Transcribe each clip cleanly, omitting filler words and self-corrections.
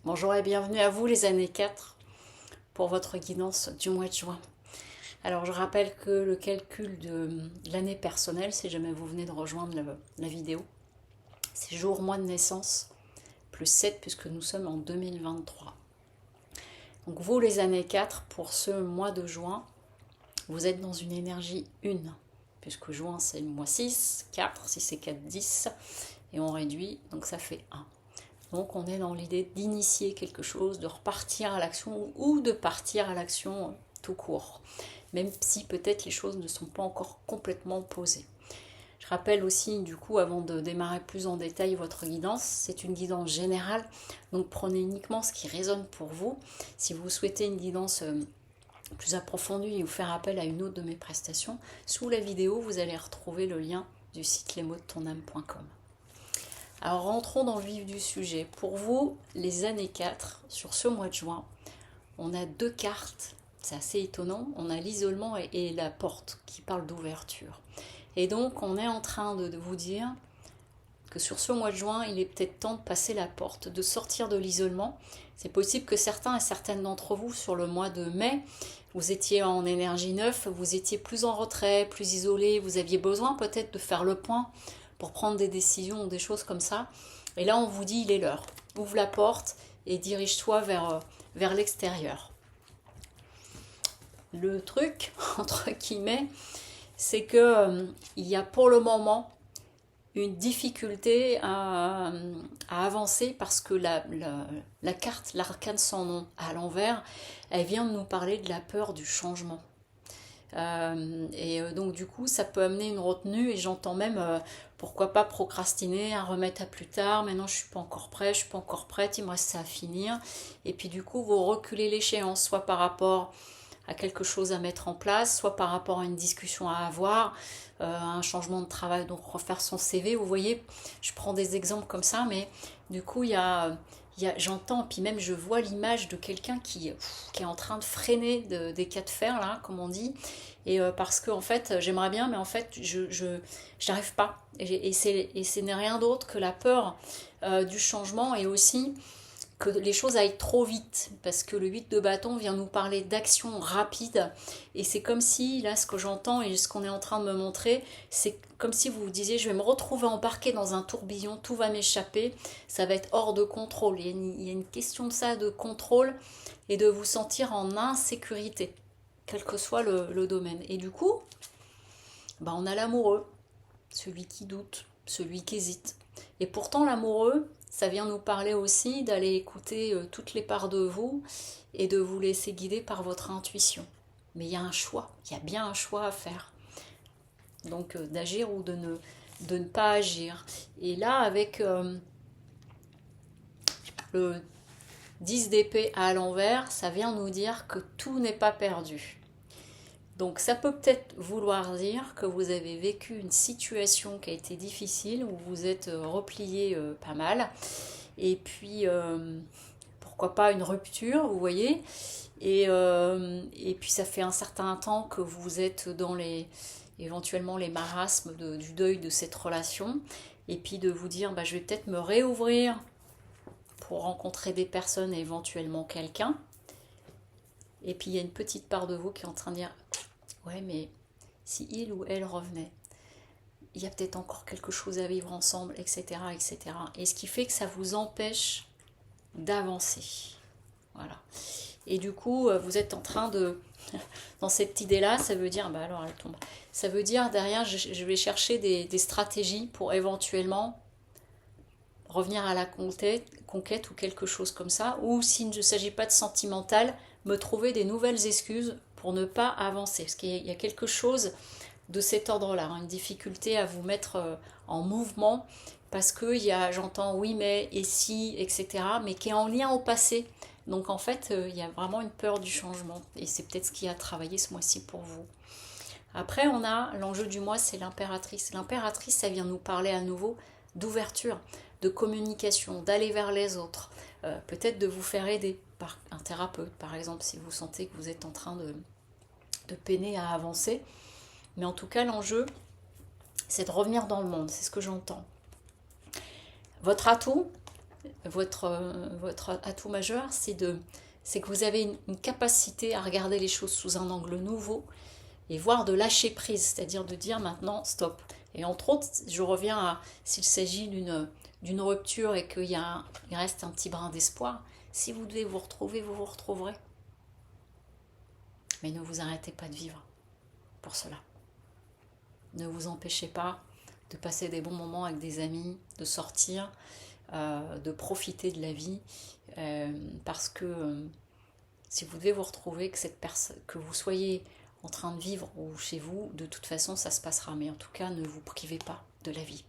Bonjour et bienvenue à vous les années 4 pour votre guidance du mois de juin. Alors je rappelle que le calcul de l'année personnelle, si jamais vous venez de rejoindre la vidéo, c'est jour, mois de naissance, plus 7 puisque nous sommes en 2023. Donc vous les années 4, pour ce mois de juin, vous êtes dans une énergie 1, puisque juin c'est le mois 6, 4, si c'est 4, 10, et on réduit, donc ça fait 1. Donc on est dans l'idée d'initier quelque chose, de repartir à l'action ou de partir à l'action tout court, même si peut-être les choses ne sont pas encore complètement posées. Je rappelle aussi, du coup, avant de démarrer plus en détail votre guidance, c'est une guidance générale, donc prenez uniquement ce qui résonne pour vous. Si vous souhaitez une guidance plus approfondie ou faire appel à une autre de mes prestations, sous la vidéo, vous allez retrouver le lien du site lesmotsdetonâme.com. Alors rentrons dans le vif du sujet. Pour vous, les années 4, sur ce mois de juin, on a deux cartes, c'est assez étonnant, on a l'isolement et la porte qui parlent d'ouverture. Et donc on est en train de vous dire que sur ce mois de juin, il est peut-être temps de passer la porte, de sortir de l'isolement. C'est possible que certains et certaines d'entre vous, sur le mois de mai, vous étiez en énergie neuve, vous étiez plus en retrait, plus isolé, vous aviez besoin peut-être de faire le point pour prendre des décisions ou des choses comme ça. Et là, on vous dit, il est l'heure. Ouvre la porte et dirige-toi vers l'extérieur. Le truc, entre guillemets, c'est que il y a pour le moment une difficulté à avancer parce que la carte, l'arcane sans nom à l'envers, elle vient de nous parler de la peur du changement. Donc du coup ça peut amener une retenue et j'entends même pourquoi pas procrastiner, à remettre à plus tard, maintenant je suis pas encore prêt, je suis pas encore prête, il me reste ça à finir, et puis du coup vous reculez l'échéance, soit par rapport à quelque chose à mettre en place, soit par rapport à une discussion à avoir, un changement de travail, donc refaire son CV, vous voyez, je prends des exemples comme ça, mais du coup j'entends, puis même je vois l'image de quelqu'un qui est en train de freiner des cas de fer, là, comme on dit, et parce que en fait j'aimerais bien, mais en fait je n'arrive pas, et ce n'est rien d'autre que la peur du changement, et aussi que les choses aillent trop vite, parce que le 8 de bâton vient nous parler d'action rapide, et c'est comme si, là, ce que j'entends et ce qu'on est en train de me montrer, c'est comme si vous vous disiez, je vais me retrouver embarqué dans un tourbillon, tout va m'échapper, ça va être hors de contrôle. Il y a une question de ça, de contrôle, et de vous sentir en insécurité, quel que soit le domaine. Et du coup, on a l'amoureux, celui qui doute, celui qui hésite. Et pourtant, l'amoureux, ça vient nous parler aussi d'aller écouter toutes les parts de vous et de vous laisser guider par votre intuition. Mais il y a un choix, il y a bien un choix à faire. Donc d'agir ou de ne pas agir. Et là, avec le 10 d'épée à l'envers, ça vient nous dire que tout n'est pas perdu. Donc ça peut peut-être vouloir dire que vous avez vécu une situation qui a été difficile, où vous êtes replié pas mal, et puis pourquoi pas une rupture, vous voyez, et puis ça fait un certain temps que vous êtes dans éventuellement les marasmes du deuil de cette relation, et puis de vous dire je vais peut-être me réouvrir pour rencontrer des personnes et éventuellement quelqu'un. Et puis il y a une petite part de vous qui est en train de dire ouais, mais si il ou elle revenait, il y a peut-être encore quelque chose à vivre ensemble, etc., etc. Et ce qui fait que ça vous empêche d'avancer. Voilà. Et du coup, vous êtes en train de... Dans cette idée-là, ça veut dire... alors, elle tombe. Ça veut dire, derrière, je vais chercher des stratégies pour éventuellement revenir à la conquête ou quelque chose comme ça. Ou s'il ne s'agit pas de sentimental, me trouver des nouvelles excuses pour ne pas avancer. Parce qu'il y a quelque chose de cet ordre-là, une difficulté à vous mettre en mouvement, parce que j'entends oui mais, et si, etc., mais qui est en lien au passé. Donc en fait, il y a vraiment une peur du changement, et c'est peut-être ce qui a travaillé ce mois-ci pour vous. Après, on a l'enjeu du mois, c'est l'impératrice. L'impératrice, ça vient nous parler à nouveau d'ouverture, de communication, d'aller vers les autres, peut-être de vous faire aider par un thérapeute, par exemple, si vous sentez que vous êtes en train de peiner à avancer. Mais en tout cas, l'enjeu, c'est de revenir dans le monde, c'est ce que j'entends. Votre atout, votre atout majeur, c'est que vous avez une capacité à regarder les choses sous un angle nouveau et voire de lâcher prise, c'est-à-dire de dire maintenant stop. Et entre autres, je reviens à s'il s'agit d'une rupture et qu'il reste un petit brin d'espoir, si vous devez vous retrouver, vous vous retrouverez. Mais ne vous arrêtez pas de vivre pour cela. Ne vous empêchez pas de passer des bons moments avec des amis, de sortir, de profiter de la vie, parce que si vous devez vous retrouver, que vous soyez en train de vivre ou chez vous, de toute façon ça se passera, mais en tout cas ne vous privez pas de la vie.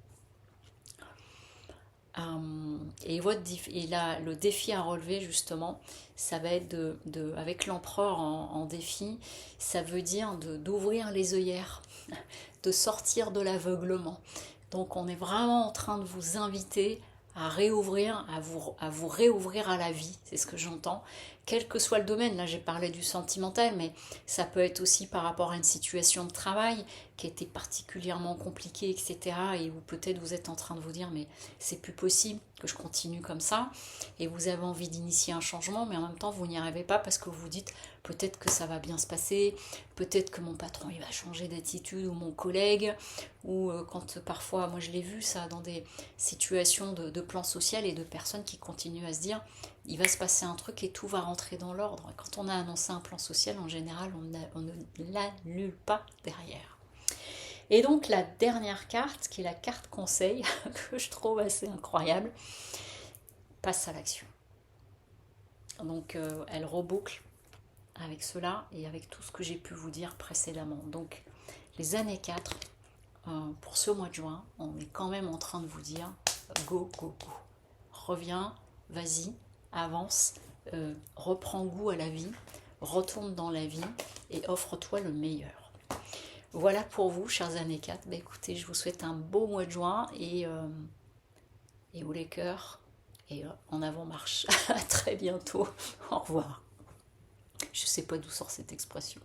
Et là, le défi à relever justement, ça va être avec l'empereur en défi, ça veut dire d'ouvrir les œillères, de sortir de l'aveuglement. Donc on est vraiment en train de vous inviter à réouvrir, à vous réouvrir à la vie, c'est ce que j'entends, quel que soit le domaine. Là j'ai parlé du sentimental, mais ça peut être aussi par rapport à une situation de travail qui a été particulièrement compliquée, etc. Et où peut-être vous êtes en train de vous dire mais c'est plus possible que je continue comme ça, et vous avez envie d'initier un changement, mais en même temps vous n'y arrivez pas parce que vous vous dites peut-être que ça va bien se passer, peut-être que mon patron il va changer d'attitude, ou mon collègue, ou quand parfois, moi je l'ai vu ça dans des situations de plan social et de personnes qui continuent à se dire il va se passer un truc et tout va rentrer dans l'ordre. Quand on a annoncé un plan social, en général on ne l'annule pas derrière. Et donc la dernière carte, qui est la carte conseil, que je trouve assez incroyable, passe à l'action. Donc elle reboucle avec cela et avec tout ce que j'ai pu vous dire précédemment. Donc les années 4, pour ce mois de juin, on est quand même en train de vous dire go, go, go. Reviens, vas-y, avance, reprends goût à la vie, retourne dans la vie et offre-toi le meilleur. Voilà pour vous, chers années 4. Bah, écoutez, je vous souhaite un beau mois de juin et haut les cœurs et en avant marche. À très bientôt. Au revoir. Je ne sais pas d'où sort cette expression.